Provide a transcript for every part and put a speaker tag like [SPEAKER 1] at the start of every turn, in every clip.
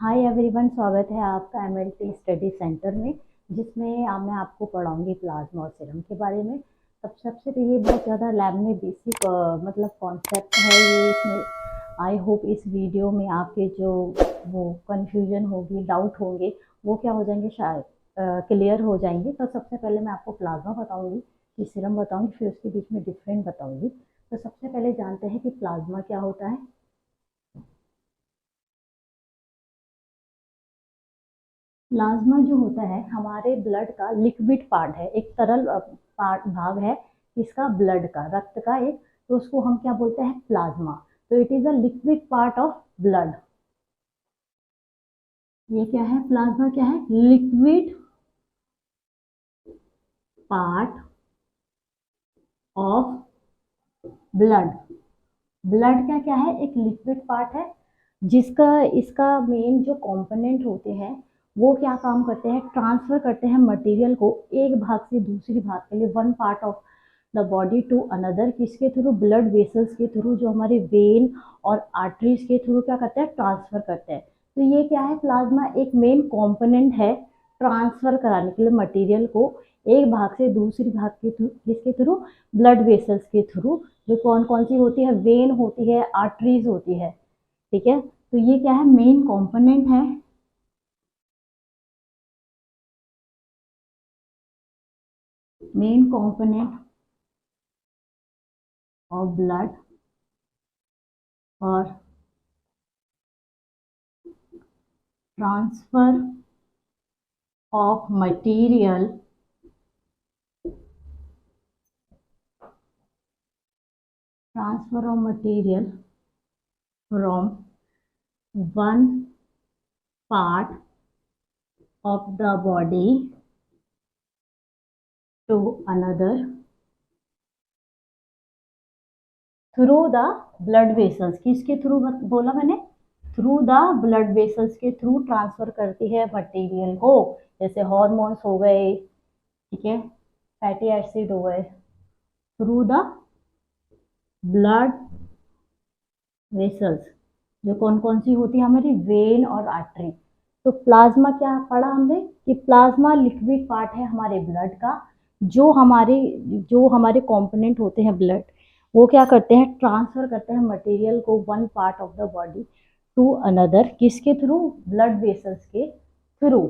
[SPEAKER 1] Hi everyone, स्वागत है आपका एमएलटी स्टडी सेंटर में, जिसमें मैं आपको पढ़ाऊंगी प्लाज्मा और सीरम के बारे में। सबसे तो ये बहुत ज़्यादा लैब में बेसिक मतलब कॉन्सेप्ट है ये। इसमें आई होप इस वीडियो में आपके जो वो कन्फ्यूजन होगी, डाउट होंगे, वो क्या हो जाएंगे, शायद क्लियर हो जाएंगे। तो सबसे पहले मैं आपको प्लाज्मा बताऊँगी, फिर सीरम बताऊँगी, फिर उसके बीच में डिफरेंट बताऊँगी। तो सबसे पहले जानते हैं कि प्लाज्मा क्या होता है। प्लाज्मा जो होता है हमारे ब्लड का लिक्विड पार्ट है, एक तरल पार्ट भाग है इसका, ब्लड का, रक्त का एक। तो उसको हम क्या बोलते हैं, प्लाज्मा। तो it is a liquid part of blood. ये क्या है, प्लाज्मा क्या है, liquid part of blood. Blood का क्या है, एक लिक्विड पार्ट है, जिसका इसका मेन जो कंपोनेंट होते हैं वो क्या काम करते हैं, ट्रांसफर करते हैं मटेरियल को एक भाग से दूसरी भाग के लिए, one part of the body to another. किसके थ्रू, ब्लड वेसल्स के थ्रू, जो हमारे वेन और आर्टरीज के थ्रू क्या करते हैं, ट्रांसफर करते हैं। तो ये क्या है, प्लाज्मा एक मेन कंपोनेंट है ट्रांसफर कराने के लिए मटेरियल को एक भाग से दूसरी भाग के थ्रू, किसके थ्रू, ब्लड वेसल्स के थ्रू, जो कौन कौन सी होती है, वेन होती है, आर्टरीज होती है। ठीक है, तो ये क्या है, मेन कंपोनेंट है, मेन कंपोनेंट ऑफ ब्लड और transfer of material from one part of the body to another through the blood vessels. किसके थ्रू बोला मैंने, थ्रू द ब्लड वेसल्स के थ्रू ट्रांसफर करती है मटेरियल को। जैसे हॉर्मोन्स हो गए, ठीक है, फैटी एसिड हो गए, थ्रू द ब्लड वेसल्स, जो कौन कौन सी होती है हमारी, वेन और आर्टरी। तो प्लाज्मा क्या पढ़ा हमने, कि प्लाज्मा लिक्विड पार्ट है हमारे ब्लड का। जो हमारे कंपोनेंट होते हैं ब्लड, वो क्या करते हैं, ट्रांसफर करते हैं मटेरियल को one part of the body to another, किसके थ्रू, ब्लड वेसल्स के थ्रू।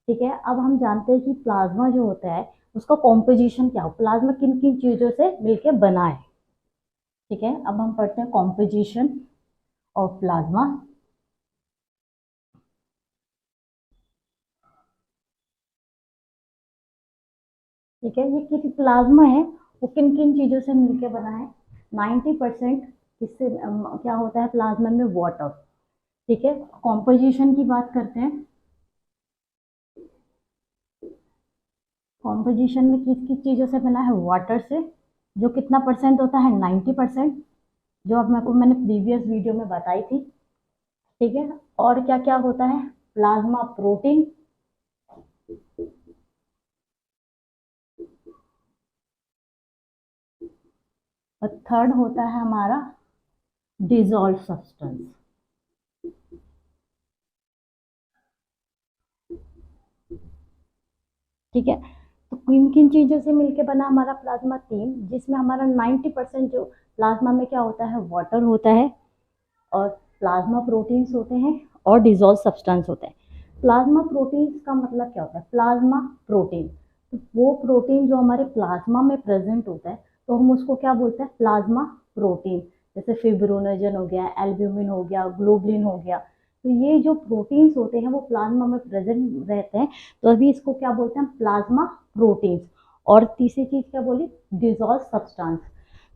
[SPEAKER 1] ठीक है, अब हम जानते हैं कि प्लाज्मा जो होता है उसका कॉम्पोजिशन क्या हो, प्लाज्मा किन किन चीजों से मिलकर बना है। ठीक है, अब हम पढ़ते हैं कॉम्पोजिशन ऑफ प्लाज्मा। ठीक है, ये किस प्लाज्मा है, वो किन किन चीजों से मिलकर बना है। 90% किससे क्या होता है प्लाज्मा में, वाटर। ठीक है, कॉम्पोजिशन की बात करते हैं। कॉम्पोजिशन में किस किस चीजों से बना है, वाटर से, जो कितना परसेंट होता है, 90%, जो अब मैंने प्रीवियस वीडियो में बताई थी। ठीक है, और क्या क्या होता है, प्लाज्मा प्रोटीन, और थर्ड होता है हमारा डिजॉल्व सब्सटेंस। ठीक है, तो किन किन चीजों से मिलके बना हमारा प्लाज्मा, तीन, जिसमें हमारा 90% जो प्लाज्मा में क्या होता है, वाटर होता है, और प्लाज्मा प्रोटीन्स होते हैं, और डिजॉल्व सब्सटेंस होते हैं। प्लाज्मा प्रोटीन्स का मतलब क्या होता है, प्लाज्मा प्रोटीन, तो वो प्रोटीन जो हमारे प्लाज्मा में प्रेजेंट होता है, तो हम उसको क्या बोलते हैं, प्लाज्मा प्रोटीन। जैसे फिब्रोनोजन हो गया, एल्ब्यूमिन हो गया, ग्लोबुलिन हो गया। तो ये जो प्रोटीन्स होते हैं वो प्लाज्मा में प्रेजेंट रहते हैं, तो अभी इसको क्या बोलते हैं, प्लाज्मा प्रोटीन्स। और तीसरी चीज क्या बोली, डिजॉल्व सब्सटेंस।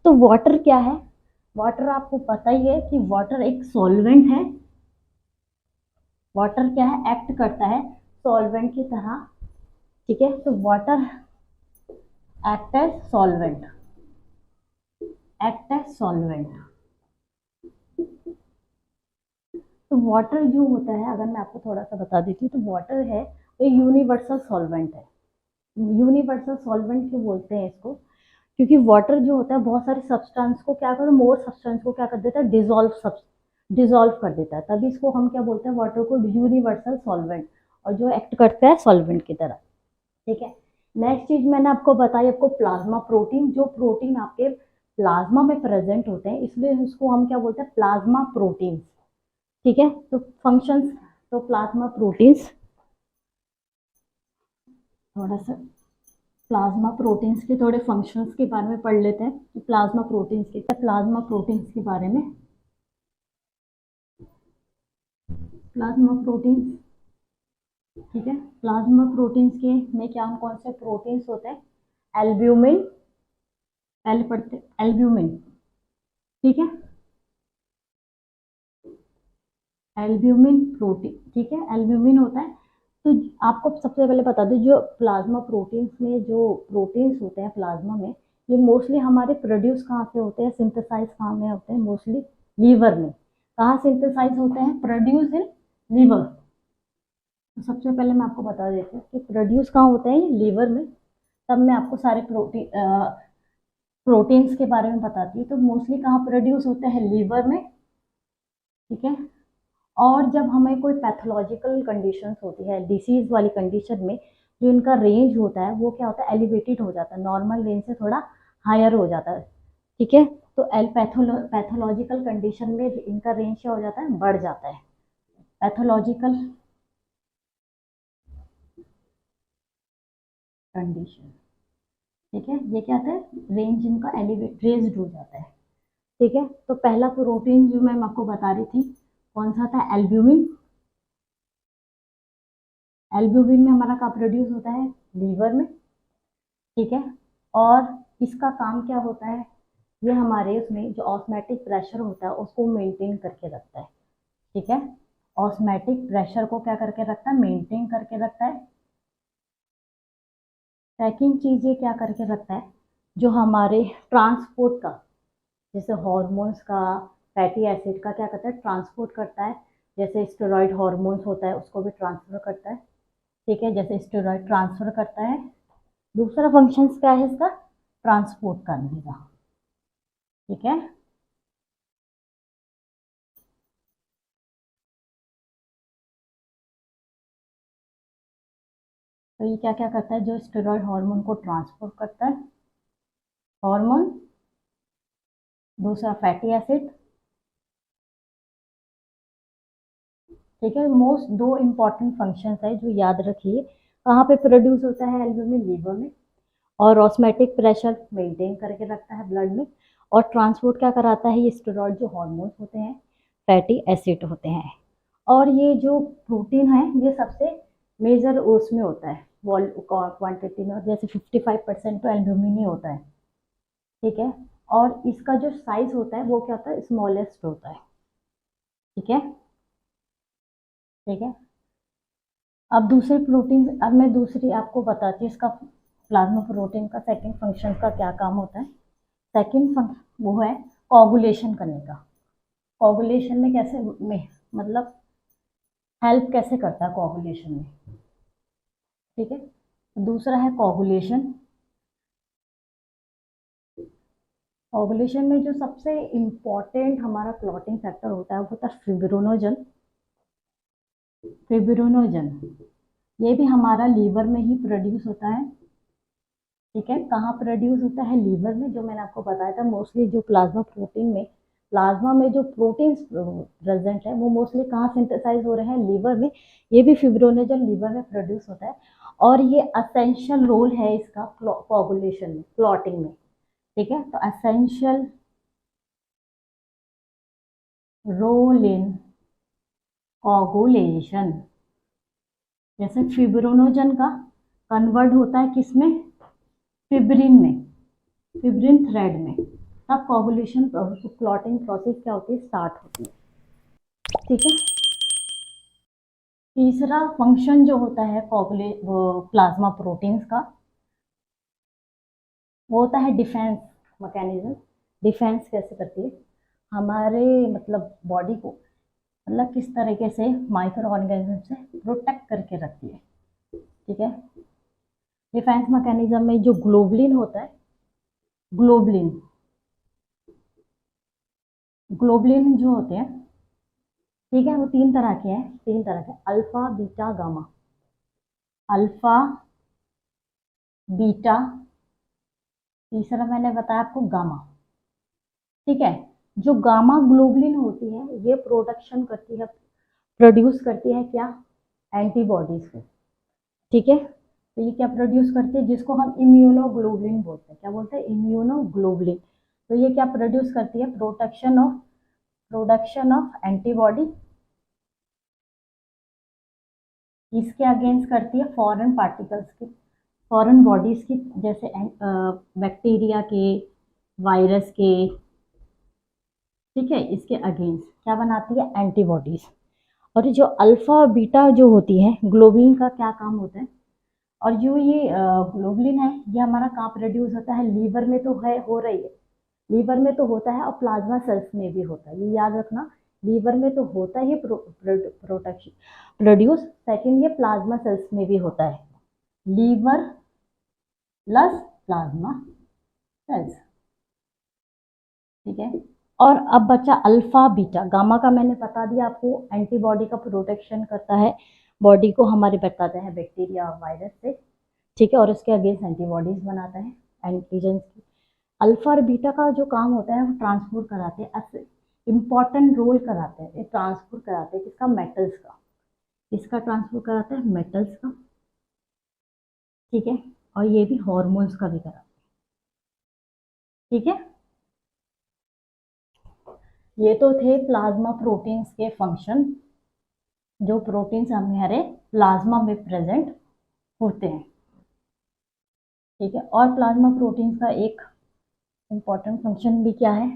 [SPEAKER 1] तो वाटर क्या है, वाटर आपको पता ही है कि वाटर एक सॉल्वेंट है। वाटर क्या है, एक्ट करता है सॉल्वेंट की तरह। ठीक है, तो water act as solvent, act as solvent. तो वाटर जो होता है, अगर मैं आपको थोड़ा सा बता देती हूँ, तो वाटर है तो यूनिवर्सल सॉल्वेंट है। यूनिवर्सल सॉल्वेंट क्यों बोलते हैं इसको, क्योंकि वाटर जो होता है बहुत सारे सब्सटेंस को क्या करता है, मोर सब्सटेंस को क्या कर देता है, डिजोल्व कर देता है, तभी इसको हम क्या बोलते हैं, वाटर को यूनिवर्सल सॉल्वेंट, और जो एक्ट करता है सॉल्वेंट की तरह। ठीक है। नेक्स्ट चीज मैंने आपको बताई, आपको प्लाज्मा प्रोटीन, जो प्रोटीन आपके प्लाज्मा में प्रेजेंट होते हैं, इसलिए उसको हम क्या बोलते हैं, प्लाज्मा प्रोटीन्स। ठीक है। तो फंक्शंस, तो प्लाज्मा प्रोटीन्स, थोड़ा सा प्लाज्मा प्रोटीन्स के थोड़े फंक्शंस के बारे में पढ़ लेते हैं कि प्लाज्मा प्रोटीन्स के बारे में। प्लाज्मा प्रोटीन्स, ठीक है, प्लाज्मा प्रोटीन्स के में क्या कौन से प्रोटीन्स होते हैं, एल्ब्यूमिन, पहले पढ़ते एल्ब्यूमिन। ठीक है, एल्ब्यूमिन प्रोटीन, ठीक है, एल्ब्यूमिन होता है। तो आपको सबसे पहले बता दूं, जो प्लाज्मा प्रोटीन्स में जो प्रोटीन्स होते हैं प्लाज्मा में, ये मोस्टली हमारे प्रोड्यूस कहाँ से होते हैं, सिंथेसाइज कहाँ में होते हैं, मोस्टली लीवर में। कहाँ सिंथेसाइज होते हैं, प्रोड्यूस इन लीवर। तो सबसे पहले मैं आपको बता देती हूँ कि प्रोड्यूस कहाँ होते हैं, लीवर में। तब मैं आपको सारे प्रोटीन्स के बारे में बताती हूँ। तो मोस्टली कहाँ प्रोड्यूस होते हैं, लीवर में। ठीक है। और जब हमें कोई पैथोलॉजिकल कंडीशंस होती है, डिसीज वाली कंडीशन में, जो इनका रेंज होता है वो क्या होता है, एलिवेटेड हो जाता है, नॉर्मल रेंज से थोड़ा हायर हो जाता है। ठीक है। तो पैथोलॉजिकल कंडीशन में इनका रेंज क्या हो जाता है, बढ़ जाता है। पैथोलॉजिकल कंडीशन, ठीक है, ये क्या होता है, रेंज इनका एलिवेट रेज्ड हो जाता है। ठीक है। तो पहला प्रोटीन जो मैं आपको बता रही थी, कौन सा था, एल्ब्यूमिन। एल्ब्यूमिन में हमारा कहाँ प्रोड्यूस होता है, लीवर में। ठीक है। और इसका काम क्या होता है, ये हमारे उसमें जो ऑस्मैटिक प्रेशर होता है उसको मेंटेन करके रखता है। ठीक है। ऑस्मैटिक प्रेशर को क्या करके रखता है, मेंटेन करके रखता है। सेकंड चीज ये क्या करके रखता है, जो हमारे ट्रांसपोर्ट का, जैसे हॉर्मोन्स का, फैटी एसिड का क्या करता है, ट्रांसपोर्ट करता है। जैसे स्टेरॉइड हार्मोन्स होता है उसको भी ट्रांसफर करता है। ठीक है, जैसे स्टेरॉइड ट्रांसफर करता है। दूसरा फंक्शन क्या है इसका, ट्रांसपोर्ट करने का। ठीक है। तो ये क्या क्या करता है, जो स्टेरॉइड हार्मोन को ट्रांसपोर्ट करता है, हार्मोन। दूसरा फैटी एसिड। ठीक है। मोस्ट दो इंपॉर्टेंट फंक्शंस है जो याद रखिए, कहाँ पे प्रोड्यूस होता है, एल्ब्यूमिन लीवर में। और ऑस्मेटिक प्रेशर मेंटेन करके रखता है ब्लड में। और ट्रांसपोर्ट क्या कराता है, ये स्टेरॉइड जो हार्मोन्स होते हैं, फैटी एसिड होते हैं। और ये जो प्रोटीन है ये सबसे मेजर उसमें होता है वॉल क्वांटिटी में, जैसे 55% तो एल्ब्यूमिन ही होता है। ठीक है। और इसका जो साइज होता है वो क्या होता है, स्मॉलेस्ट होता है। ठीक है। ठीक है। अब दूसरे प्रोटीन, अब मैं दूसरी आपको बताती हूँ इसका, प्लाज्मा प्रोटीन का सेकंड फंक्शन का क्या काम होता है। सेकंड फंक्शन वो है कोगुलेशन करने का। कोगुलेशन में कैसे में मतलब हेल्प कैसे करता है कोगुलेशन में। ठीक है। दूसरा है कोगुलेशन। कोगुलेशन में जो सबसे इम्पोर्टेंट हमारा क्लॉटिंग फैक्टर होता है वो होता है फिब्रिनोजन। फिब्रिनोजन ये भी हमारा लीवर में ही प्रोड्यूस होता है। ठीक है। कहाँ प्रोड्यूस होता है, लीवर में, जो मैंने आपको बताया था। मोस्टली जो प्लाज्मा प्रोटीन में, प्लाज्मा में जो प्रोटीन्स प्रेजेंट है वो मोस्टली कहाँ सिंथेसाइज हो रहे हैं, लीवर में। ये भी फिब्रिनोजन लीवर में प्रोड्यूस होता है। और ये असेंशियल रोल है इसका कोगुलेशन में, क्लॉटिंग में। ठीक है। तो असेंशियल रोल इन कोगुलेशन, जैसे फिब्रिनोजन का कन्वर्ट होता है किसमें, फिब्रिन में, फिब्रिन थ्रेड में। तब कोगुलेशन क्लॉटिंग प्रोसेस क्या होती है, स्टार्ट होती है। ठीक है। तीसरा फंक्शन जो होता है कोगुले प्लाज्मा प्रोटीन्स का, वो होता है डिफेंस मैकेनिज्म। डिफेंस कैसे करती है हमारे मतलब बॉडी को, मतलब किस तरीके से माइक्रो ऑर्गेनिज्म से प्रोटेक्ट करके रखती है। ठीक है। डिफेंस मैकेनिज्म में जो ग्लोबुलिन होता है, ग्लोबुलिन, ग्लोबुलिन जो होते हैं ठीक है, वो तीन तरह के हैं, तीन तरह के, alpha beta gamma. Alpha beta, तीसरा मैंने बताया आपको गामा। ठीक है, जो गामा ग्लोबुलिन होती है ये प्रोडक्शन करती है, प्रोड्यूस करती है क्या, एंटीबॉडीज को। ठीक है, तो ये क्या प्रोड्यूस करती है, जिसको हम इम्यूनोग्लोबुलिन बोलते हैं, क्या बोलते हैं, इम्यूनोग्लोबुलिन। तो ये क्या प्रोड्यूस करती है, प्रोडक्शन ऑफ एंटीबॉडी। इसके अगेंस्ट करती है फॉरेन पार्टिकल्स की, फॉरेन बॉडीज की, जैसे बैक्टीरिया के, वायरस के। ठीक है, इसके अगेंस्ट क्या बनाती है, एंटीबॉडीज। और जो अल्फा बीटा जो होती है, ग्लोबुलिन का क्या काम होता है, और जो ये ग्लोबुलिन है ये हमारा कहाँ प्रोड्यूस होता है, लीवर में तो है, हो रही है, लीवर में तो होता है, और प्लाज्मा सेल्स में भी होता है, ये याद रखना। लीवर में तो होता है प्रोटेक्शन प्रोड्यूस, सेकेंड ये प्लाज्मा सेल्स में भी होता है, लीवर प्लस प्लाज्मा सेल्स। ठीक है, और अब बचा अल्फा बीटा। गामा का मैंने बता दिया आपको, एंटीबॉडी का प्रोटेक्शन करता है, बॉडी को हमारे बचाता है बैक्टीरिया वायरस से। ठीक है, और इसके अगेंस्ट एंटीबॉडीज बनाता है, एंटीजन की। अल्फा और बीटा का जो काम होता है वो ट्रांसपोर्ट कराते हैं, इंपॉर्टेंट रोल कराते हैं, ये ट्रांसपोर्ट कराते हैं किसका, मेटल्स का, इसका ट्रांसपोर्ट कराता है मेटल्स का। ठीक है, और ये भी हॉर्मोन्स का भी कराता है। ठीक है, ये तो थे प्लाज्मा प्रोटीन्स के फंक्शन, जो प्रोटीन्स हमारे प्लाज्मा में प्रेजेंट होते हैं। ठीक है, और प्लाज्मा प्रोटीन्स का एक इम्पॉर्टेंट फंक्शन भी क्या है,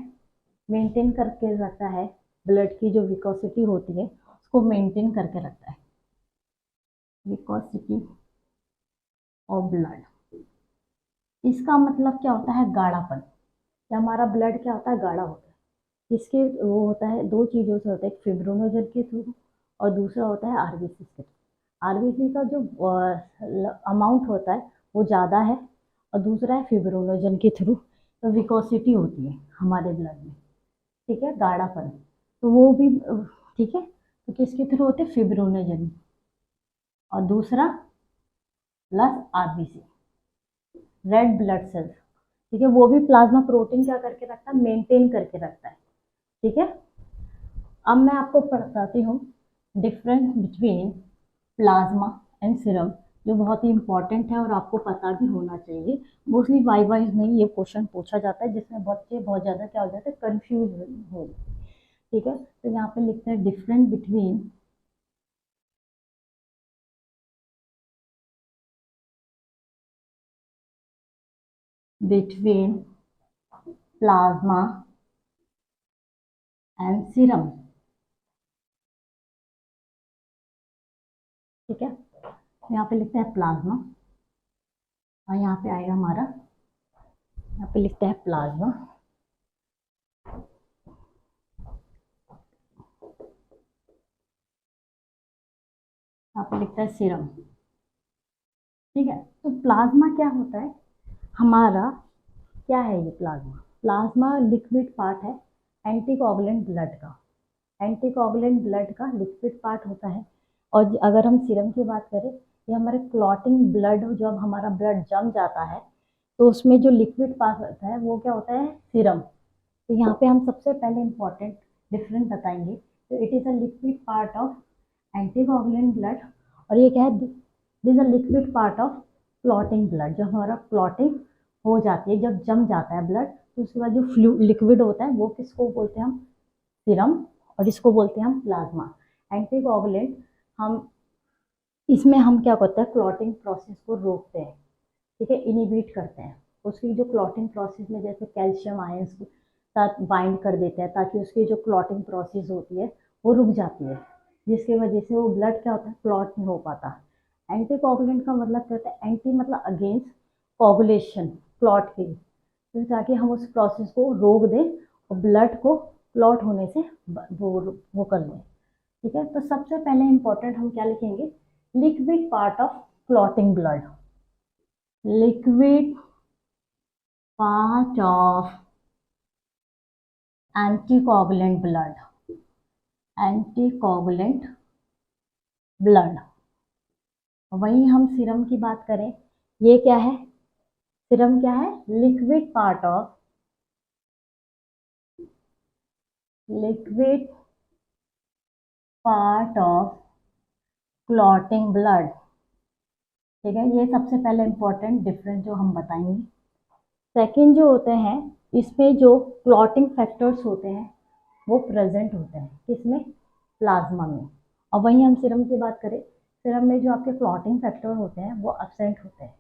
[SPEAKER 1] मेंटेन करके रखता है, ब्लड की जो विकोसिटी होती है उसको मेंटेन करके रखता है, विकोसिटी ऑफ ब्लड। इसका मतलब क्या होता है, गाढ़ापन, कि हमारा ब्लड क्या होता है, गाढ़ा होता है। इसके वो होता है, दो चीज़ों से होता है, एक फिब्रोनोजन के थ्रू और दूसरा होता है आरबीसी के थ्रू। आरबीसी का जो अमाउंट होता है वो ज़्यादा है, और दूसरा है फिब्रोनोजन के थ्रू, तो विकोसिटी होती है हमारे ब्लड में। ठीक है, गाढ़ापन, तो वो भी ठीक है, तो किसके थ्रू होते हैं, फिब्रोनोजन, और दूसरा plus RBC, red blood cells. ठीक है, वो भी प्लाज्मा प्रोटीन क्या करके रखता है, मेंटेन करके रखता है। ठीक है, अब मैं आपको बताती हूँ difference between plasma and serum, जो बहुत ही इंपॉर्टेंट है और आपको पता भी होना चाहिए। मोस्टली वाइज में ये क्वेश्चन पूछा जाता है, जिसमें बच्चे बहुत ज़्यादा क्या हो जाते हैं, कंफ्यूज हो। ठीक है, तो यहाँ पे लिखते हैं difference between plasma and serum. ठीक है, यहाँ पे लिखते हैं प्लाज्मा, और यहाँ पे आएगा हमारा, यहाँ पे लिखते हैं प्लाज्मा, यहाँ पे लिखता है सीरम। ठीक है, तो प्लाज्मा क्या होता है हमारा, क्या है ये प्लाज्मा, प्लाज्मा लिक्विड पार्ट है एंटीकोगुलेंट ब्लड का, एंटीकोगुलेंट ब्लड का लिक्विड पार्ट होता है। और अगर हम सीरम की बात करें, ये हमारे क्लॉटिंग ब्लड, जब हमारा ब्लड जम जाता है तो उसमें जो लिक्विड पार्ट होता है वो क्या होता है, सीरम। तो यहाँ पे हम सबसे पहले इंपॉर्टेंट डिफरेंस बताएंगे, तो it is a liquid part of anticoagulant blood, और ये क्या है, this is a liquid part of clotting blood. जब हमारा क्लॉटिंग हो जाती है, जब जम जाता है ब्लड, तो उसके बाद जो फ्लू लिक्विड होता है वो किसको बोलते हैं हम, सीरम, और इसको बोलते हैं हम प्लाज्मा। एंटीकोगुलेंट, हम इसमें हम क्या करते हैं, क्लॉटिंग प्रोसेस को रोकते हैं। ठीक है, इनिबिट करते हैं उसकी जो क्लॉटिंग प्रोसेस में, जैसे कैल्शियम आयंस के साथ बाइंड कर देते हैं, ताकि उसकी जो क्लॉटिंग प्रोसेस होती है वो रुक जाती है, जिसकी वजह से वो ब्लड क्या होता है, क्लॉट नहीं हो पाता। एंटी कोगुलेंट का मतलब क्या होता है, एंटी मतलब अगेंस्ट कोगुलेशन, क्लॉट की, तो ताकि हम उस प्रोसेस को रोक दें और ब्लड को क्लॉट होने से वो कर लें। ठीक है, तो सबसे पहले इंपॉर्टेंट हम क्या लिखेंगे, liquid part of clotting blood, liquid part of anticoagulant blood। Anticoagulant blood. वहीं हम सीरम की बात करें, ये क्या है, सीरम क्या है, liquid part of clotting blood. ठीक है, ये सबसे पहले इंपॉर्टेंट डिफरेंस जो हम बताएंगे। सेकंड जो होते हैं, इसमें जो क्लॉटिंग फैक्टर्स होते हैं वो प्रेजेंट होते हैं किसमें, प्लाज्मा में। और वहीं हम सीरम की बात करें, सीरम में जो आपके क्लॉटिंग फैक्टर होते हैं वो एब्सेंट होते हैं।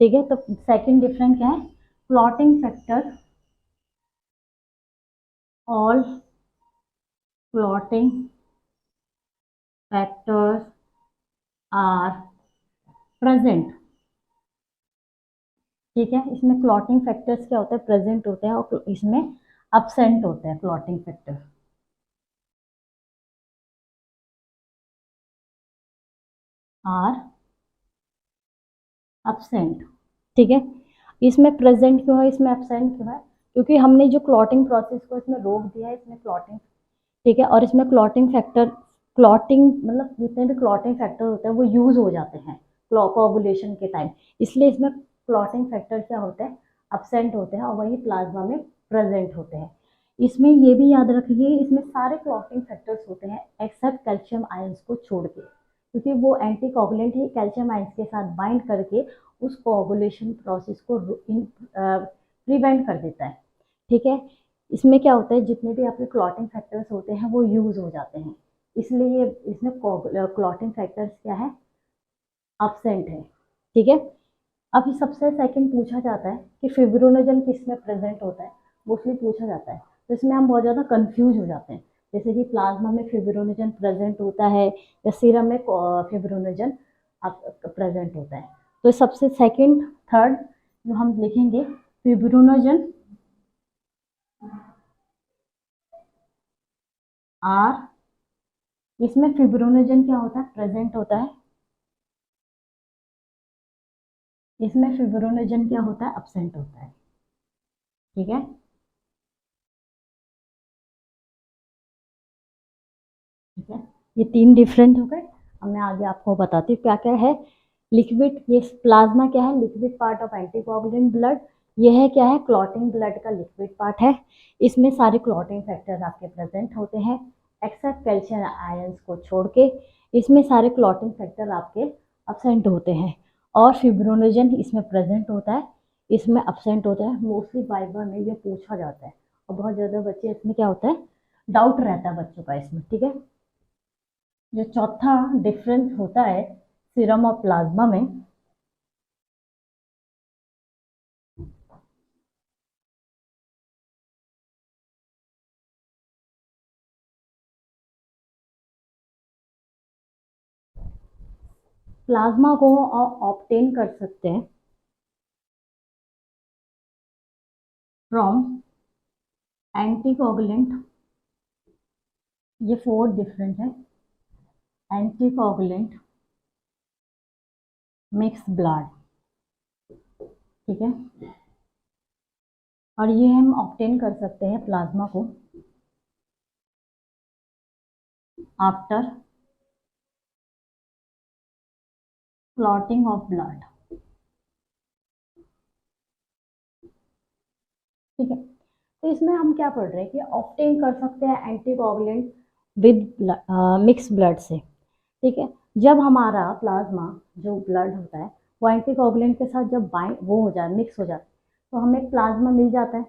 [SPEAKER 1] ठीक है, तो सेकंड डिफरेंस क्या है, clotting factor, all clotting factors are present. ठीक है, इसमें क्लॉटिंग फैक्टर्स क्या होते हैं, प्रेजेंट होते हैं, और इसमें अब्सेंट होते हैं क्लॉटिंग फैक्टर, आर अब्सेंट। ठीक है, इसमें प्रेजेंट क्यों है, इसमें अब्सेंट क्यों है, क्योंकि हमने जो क्लॉटिंग प्रोसेस को इसमें रोक दिया है, इसमें क्लॉटिंग। ठीक है, और इसमें क्लॉटिंग फैक्टर, क्लॉटिंग मतलब जितने भी क्लॉटिंग फैक्टर होते हैं वो यूज हो जाते हैं कोआगुलेशन के टाइम, इसलिए इसमें क्लॉटिंग फैक्टर क्या होते हैं, अब्सेंट होते हैं, और वही प्लाज्मा में प्रेजेंट होते हैं। इसमें ये भी याद रखिए, इसमें सारे क्लॉटिंग फैक्टर्स होते हैं एक्सेप्ट कैल्शियम आयंस को छोड़ के, क्योंकि वो एंटी कोगुलेंट ही कैल्शियम आयंस के साथ बाइंड करके उस कोगुलेशन प्रोसेस को प्रिवेंट कर देता है। ठीक है, इसमें क्या होता है, जितने भी आपके क्लॉटिंग फैक्टर्स होते हैं वो यूज हो जाते हैं, इसलिए इसमें क्लॉटिंग फैक्टर्स क्या है, अब्सेंट है। ठीक है, अभी सबसे सेकंड पूछा जाता है कि फिब्रोनोजन किस में प्रेजेंट होता है, मोस्टली पूछा जाता है, तो इसमें हम बहुत ज़्यादा कंफ्यूज हो जाते हैं, जैसे कि प्लाज्मा में फिब्रोनोजन प्रेजेंट होता है या सीरम में फिब्रोनोजन प्रेजेंट होता है। तो सबसे सेकंड थर्ड जो हम लिखेंगे, फिब्रोनोजन आर, इसमें फिब्रोनोजन क्या होता है, प्रेजेंट होता है, इसमें फिब्रोनोजन क्या होता है, अब्सेंट होता है। ठीक है, ठीक है, ये तीन डिफरेंट हो गए। अब मैं आगे आपको बताती हूँ क्या क्या है। लिक्विड, ये प्लाज्मा क्या है, liquid part of anticoagulant blood. ये है क्या है, क्लॉटिंग ब्लड का लिक्विड पार्ट है। इसमें सारे क्लॉटिंग फैक्टर्स आपके प्रेजेंट होते हैं एक्सेप्ट कैल्शियम आयंस को छोड़ के, इसमें सारे क्लॉटिंग फैक्टर आपके अब्सेंट होते हैं। और फिब्रोनोजन इसमें प्रेजेंट होता है, इसमें अब्सेंट होता है। मोस्टली बाइबल में ये पूछा जाता है, और बहुत ज़्यादा बच्चे इसमें क्या होता है, डाउट रहता है बच्चों का इसमें। ठीक है, जो चौथा डिफरेंस होता है सीरम और प्लाज्मा में, प्लाज्मा को ऑब्टेन कर सकते हैं फ्रॉम एंटीकोगुलेंट, ये फोर डिफरेंट है, एंटीकोगुलेंट मिक्स ब्लड। ठीक है, और ये हम ऑब्टेन कर सकते हैं प्लाज्मा को आफ्टर क्लॉटिंग ऑफ ब्लड। ठीक है, तो इसमें हम क्या पढ़ रहे हैं कि ऑब्टेन कर सकते हैं एंटीकोगुलेंट विद मिक्स ब्लड से। ठीक है, जब हमारा प्लाज्मा जो ब्लड होता है वो एंटीकोगुलेंट के साथ जब बाइंड वो हो जाए, मिक्स हो जाए, तो हमें प्लाज्मा मिल जाता है।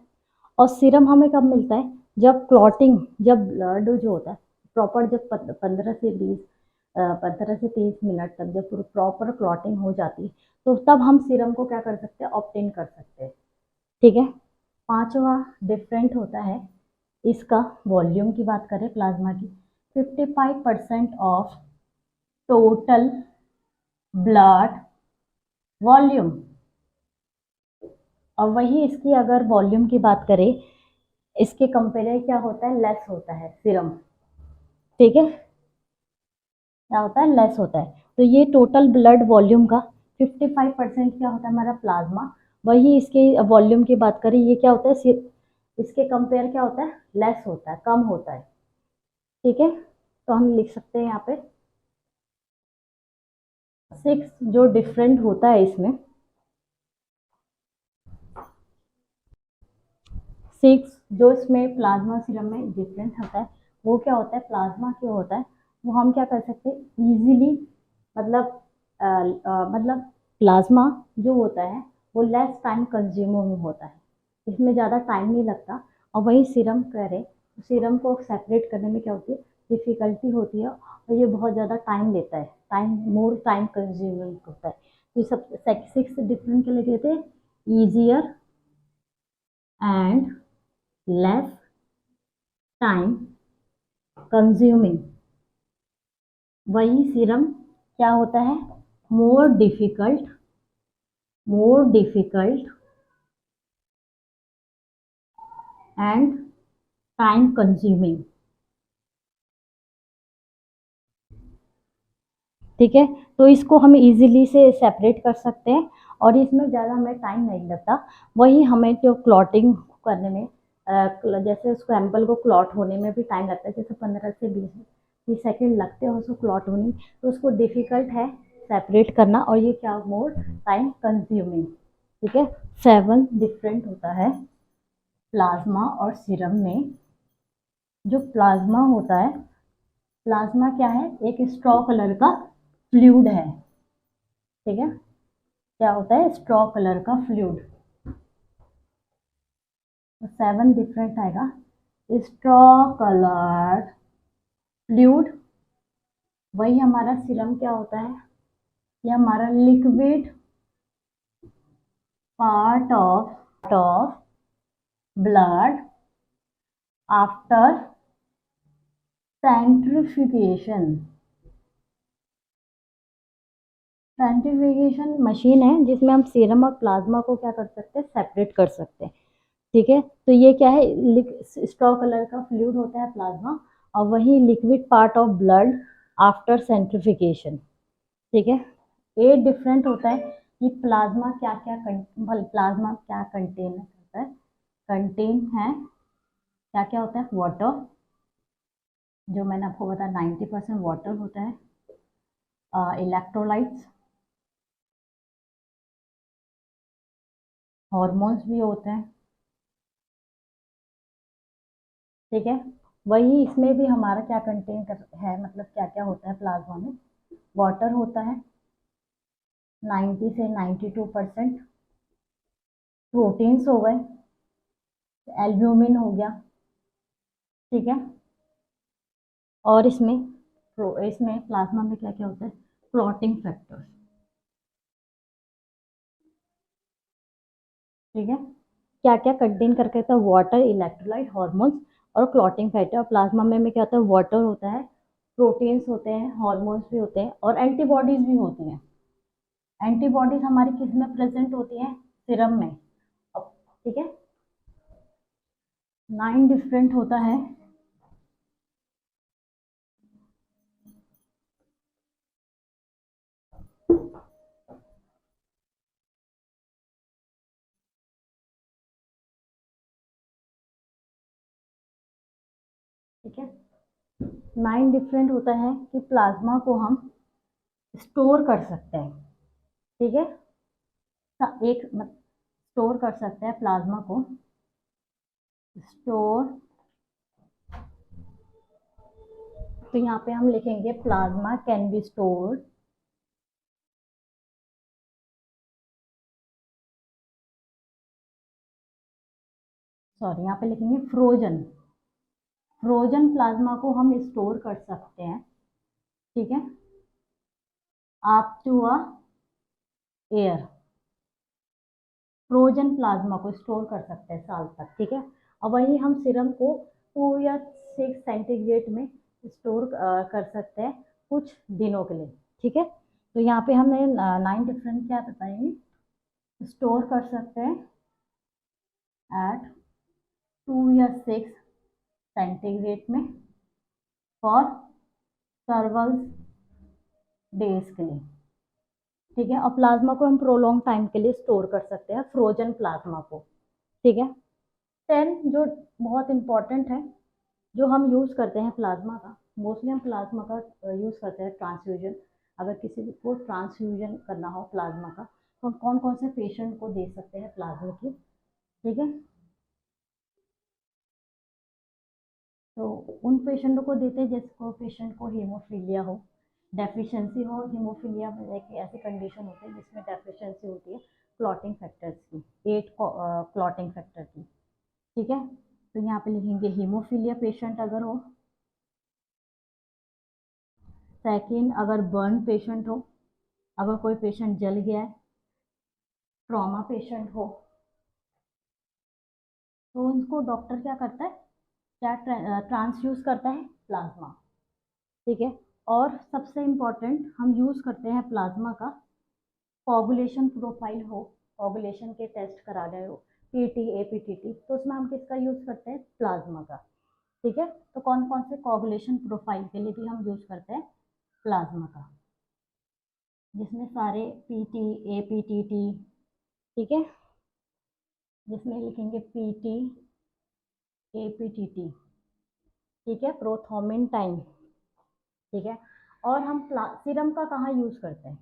[SPEAKER 1] और सीरम हमें कब मिलता है, जब क्लॉटिंग, जब ब्लड जो होता है प्रॉपर, जब 15 से 30 मिनट तक जब प्रॉपर क्लॉटिंग हो जाती है, तो तब हम सीरम को क्या कर सकते हैं, ऑब्टेन कर सकते हैं। ठीक है, पांचवा डिफरेंट होता है इसका वॉल्यूम की बात करें प्लाज्मा की, 55% ऑफ टोटल ब्लड वॉल्यूम। और वही इसकी अगर वॉल्यूम की बात करें, इसके कंपेयर क्या होता है, लेस होता है सीरम। ठीक है, क्या होता है, लेस होता है। तो ये टोटल ब्लड वॉल्यूम का 55% क्या होता है, हमारा प्लाज्मा। वही इसके वॉल्यूम की बात करें, ये क्या होता है, इसके कंपेयर क्या होता है, लेस होता है, कम होता है। ठीक है, तो हम लिख सकते हैं यहाँ पे 6 जो डिफरेंट होता है इसमें, 6 जो इसमें प्लाज्मा सीरम में डिफरेंट होता है वो क्या होता है, प्लाज्मा क्यों होता है, वो हम क्या कर सकते हैं इजीली, मतलब मतलब प्लाज्मा जो होता है वो लेस टाइम कंज्यूमिंग होता है, इसमें ज़्यादा टाइम नहीं लगता। और वही सीरम करें, सीरम को सेपरेट करने में क्या होती है, डिफ़िकल्टी होती है और ये बहुत ज़्यादा टाइम लेता है, मोर टाइम कंज्यूमिंग होता है। तो सब 6 डिफरेंट के लिए कहते हैं easier and less time consuming. वही सीरम क्या होता है, more difficult, more difficult and time consuming. ठीक है, तो इसको हम इजीली से सेपरेट कर सकते हैं और इसमें ज़्यादा हमें टाइम नहीं लगता। वही हमें जो क्लॉटिंग करने में जैसे उसको एम्पल को क्लॉट होने में भी टाइम लगता है, जैसे 15 से 20 सेकेंड लगते हैं उसको क्लॉट होने में, तो उसको डिफ़िकल्ट है सेपरेट करना और ये क्या मोर टाइम कंज्यूमिंग। ठीक है, 7 डिफरेंट होता है प्लाज्मा और सीरम में। जो प्लाज्मा होता है, प्लाज्मा क्या है, एक स्ट्रॉ कलर का फ्लूइड है। ठीक है, क्या होता है, स्ट्रॉ कलर का फ्लूइड। तो 7 डिफरेंट आएगा, स्ट्रॉ कलर फ्लूइड। वही हमारा सीरम क्या होता है, ये हमारा liquid part of blood after centrifugation. Centrifugation machine है जिसमें हम सीरम और प्लाज्मा को क्या कर सकते हैं, सेपरेट कर सकते हैं। ठीक है, तो ये क्या है, स्ट्रॉ कलर का फ्लूइड होता है प्लाज्मा, और वही liquid part of blood after centrification. ठीक है, ये डिफरेंट होता है कि प्लाज्मा क्या क्या प्लाज्मा क्या कंटेन करता है, कंटेन है क्या क्या होता है, वाटर, जो मैंने आपको बताया 90% वाटर होता है, इलेक्ट्रोलाइट्स, हॉर्मोन्स भी होते हैं। ठीक है, वही इसमें भी हमारा क्या कंटेन कर है, मतलब क्या क्या होता है प्लाज्मा में, वाटर होता है 90 से 92%, प्रोटीन्स हो गए, एल्ब्यूमिन हो गया। ठीक है, और इसमें प्लाज्मा में क्या क्या होता है, क्लॉटिंग फैक्टर्स। ठीक है, क्या क्या कंटेन करके होता है, वाटर, इलेक्ट्रोलाइट, हॉर्मोन्स और क्लॉटिंग फैक्टर। प्लाज्मा में क्या होता है, वाटर होता है, प्रोटीन्स होते हैं, हॉर्मोन्स भी होते हैं और एंटीबॉडीज भी होती हैं। एंटीबॉडीज हमारी किस में प्रेजेंट होती हैं, सीरम में। ठीक है, 9 डिफरेंट होता है। ठीक है, 9 डिफरेंट होता है कि प्लाज्मा को हम स्टोर कर सकते हैं। ठीक है, एक स्टोर कर सकते हैं प्लाज्मा को, स्टोर। तो यहाँ पे हम लिखेंगे plasma can be stored, sorry यहाँ पे लिखेंगे फ्रोजन, फ्रोजन प्लाज्मा को हम स्टोर कर सकते हैं। ठीक है, up to a year, frozen plasma को स्टोर कर सकते हैं साल तक। ठीक है, और वही हम सीरम को 2 या 6 सेंटीग्रेड में स्टोर कर सकते हैं कुछ दिनों के लिए। ठीक है, तो यहाँ पे हमने 9 डिफरेंट क्या बताएंगे, स्टोर कर सकते हैं एट 2 या 6 सेंटीग्रेड में फॉर सर्वल डेज के लिए। ठीक है, और प्लाज्मा को हम प्रोलॉन्ग टाइम के लिए स्टोर कर सकते हैं, फ्रोजन प्लाज्मा को। ठीक है, 10 जो बहुत इंपॉर्टेंट है, जो हम यूज़ करते हैं प्लाज्मा का, मोस्टली हम प्लाज्मा का यूज़ करते हैं ट्रांसफ्यूजन। अगर किसी को ट्रांसफ्यूजन करना हो प्लाज्मा का, तो हम कौन कौन से पेशेंट को दे सकते हैं प्लाज्मा की, ठीक है। तो उन पेशेंटों को देते हैं जिसको पेशेंट को हीमोफीलिया हो, डेफिशिएंसी हो। हीमोफीलिया में एक ऐसी कंडीशन होती है जिसमें डेफिशिएंसी होती है क्लॉटिंग फैक्टर्स की, 8 क्लॉटिंग फैक्टर की, ठीक है। तो यहाँ पे लिखेंगे हीमोफीलिया पेशेंट अगर हो। सेकेंड, अगर बर्न पेशेंट हो, अगर कोई पेशेंट जल गया है, ट्रॉमा पेशेंट हो, तो उनको डॉक्टर क्या करता है, क्या ट्रांसफ्यूज करता है प्लाज्मा, ठीक है। और सबसे इम्पॉर्टेंट, हम यूज़ करते हैं प्लाज्मा का कोगुलेशन प्रोफाइल हो, कोगुलेशन के टेस्ट करा रहे हो, पीटी एपीटीटी, तो उसमें हम किसका यूज़ करते हैं, प्लाज्मा का, ठीक है। तो कौन कौन से कोगुलेशन प्रोफाइल के लिए भी हम यूज़ करते हैं प्लाज्मा का, जिसमें सारे पीटी एपीटीटी, ठीक है, जिसमें लिखेंगे पीटी एपीटीटी, ठीक है, प्रोथर्मिन टाइम, ठीक है। और हम सीरम का कहाँ यूज़ करते हैं,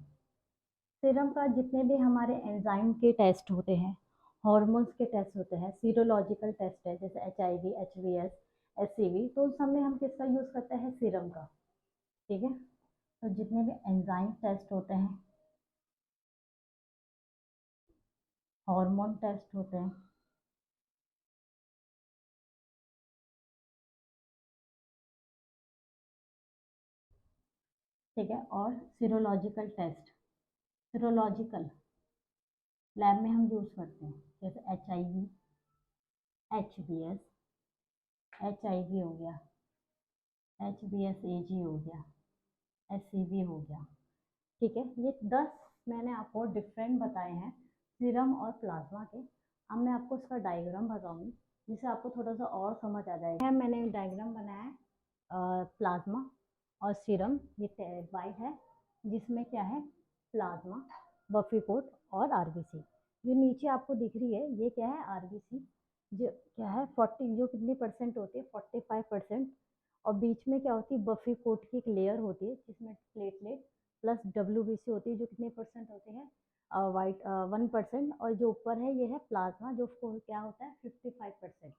[SPEAKER 1] सीरम का जितने भी हमारे एंजाइम के टेस्ट होते हैं, हॉर्मोन्स के टेस्ट होते हैं, सीरोलॉजिकल टेस्ट है जैसे HIV, HbS, HCV, तो उस समय हम किसका यूज़ करते हैं, सीरम का, ठीक है। तो जितने भी एंजाइम टेस्ट होते हैं, हार्मोन टेस्ट होते हैं, ठीक है, और सीरोलॉजिकल टेस्ट, सीरोलॉजिकल लैब में हम यूज़ करते हैं जैसे HIV, HbS, HIV हो गया, HbS AG हो गया, HCV हो गया, ठीक है। ये 10 मैंने आपको डिफरेंट बताए हैं सीरम और प्लाज्मा के। अब मैं आपको इसका डायग्राम बताऊंगी जिससे आपको थोड़ा सा और समझ आ जाएगा। मैंने डायग्राम बनाया है प्लाज्मा और सीरम, ये वाइट है जिसमें क्या है, प्लाज्मा, बफी कोट और आरबीसी। जो नीचे आपको दिख रही है ये क्या है, आरबीसी, जो क्या है 40, जो कितनी परसेंट होती है, 45%। और बीच में क्या होती है, बफी कोट की एक लेयर होती है जिसमें प्लेटलेट प्लस WBC होती है, जो कितने परसेंट होते हैं, वाइट 1%। और जो ऊपर है ये है प्लाज्मा, जो क्या होता है 55%,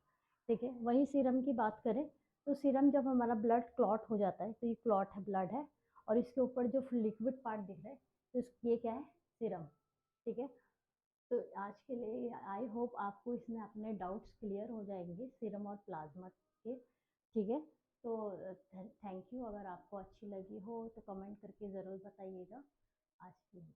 [SPEAKER 1] ठीक है। वहीं सीरम की बात करें तो सीरम जब हमारा ब्लड क्लॉट हो जाता है, तो ये क्लॉट है, ब्लड है, और इसके ऊपर जो लिक्विड पार्ट दिख रहा है, तो ये क्या है, सीरम, ठीक है। तो आज के लिए आई होप आपको इसमें अपने डाउट्स क्लियर हो जाएंगे सीरम और प्लाज्मा के, ठीक है। तो थैंक यू। अगर आपको अच्छी लगी हो तो कमेंट करके ज़रूर बताइएगा। आज के लिए